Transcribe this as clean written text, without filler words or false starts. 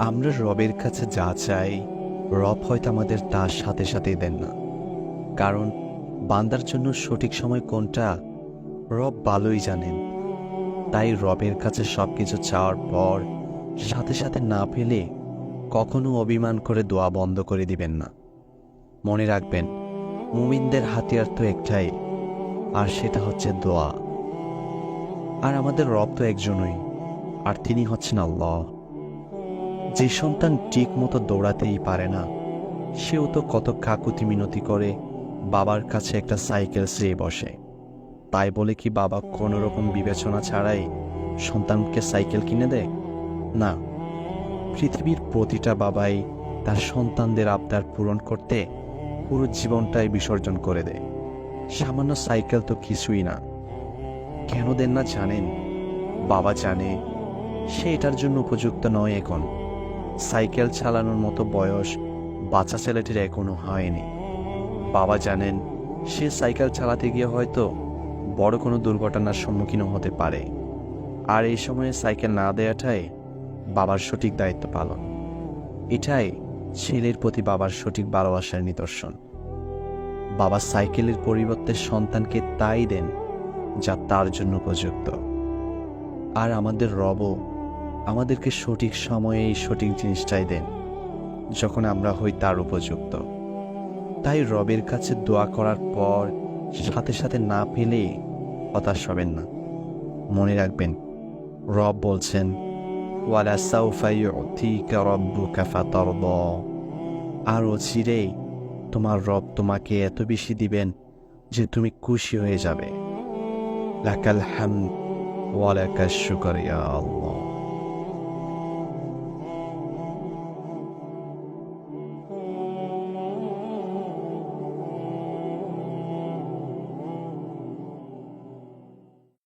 আমরা রবের কাছে যা চাই, রব হয়তো আমাদের তার সাথে সাথেই দেন না। কারণ বান্দার জন্য সঠিক সময় কোনটা, রব ভালোই জানেন। তাই রবের কাছে সবকিছু চাওয়ার পর সাথে সাথে না পেলে কখনো অভিমান করে দোয়া বন্ধ করে দিবেন না। মনে রাখবেন, মুমিনদের হাতিয়ার তো একটাই, আর সেটা হচ্ছে দোয়া। আর আমাদের রব তো একজনই, আর তিনি হচ্ছেন আল্লাহ। যে সন্তান ঠিক মতো দৌড়াতেই পারে না, সেও তো কত কাকুতি মিনতি করে বাবার কাছে একটা সাইকেল চেয়ে বসে। তাই বলে কি বাবা কোনো রকম বিবেচনা ছাড়াই সন্তানকে সাইকেল কিনে দেয়? না, পৃথিবীর প্রতিটা বাবাই তার সন্তানদের আবদার পূরণ করতে পুরো জীবনটাই বিসর্জন করে দেয়। সামান্য সাইকেল তো কিছুই না। কেন দেন না জানেন? বাবা জানে সে এটার জন্য উপযুক্ত নয় এখন। সাইকেল চালানোর মতো বয়স বাচ্চা ছেলেটির এখনো হয়নি। বাবা জানেন সে সাইকেল চালাতে গিয়ে হয়তো বড় কোনো দুর্ঘটনার সম্মুখীন হতে পারে, আর এই সময়ে সাইকেল না দেওয়াটাই বাবার সঠিক দায়িত্ব পালন। এটাই ছেলের প্রতি বাবার সঠিক ভালোবাসার নিদর্শন। বাবা সাইকেলের পরিবর্তে সন্তানকে তাই দেন যা তার জন্য উপযুক্ত। আর আমাদের রবও আমাদেরকে সঠিক সময়ে এই সঠিক জিনিসটাই দেন, যখন আমরা হই তার উপযুক্ত। তাই রবের কাছে দোয়া করার পর সাথে সাথে না পেলে হতাশ হবেন না। মনে রাখবেন, রব বলছেন, ওয়ালা সাউফা ইউতিকা রাব্বুকা ফাতারদা। আর অচিরেই তোমার রব তোমাকে এত বেশি দিবেন যে তুমি খুশি হয়ে যাবে। লাকাল হামদ ওয়া লাকাশ শুকর ইয়া আল্লাহ।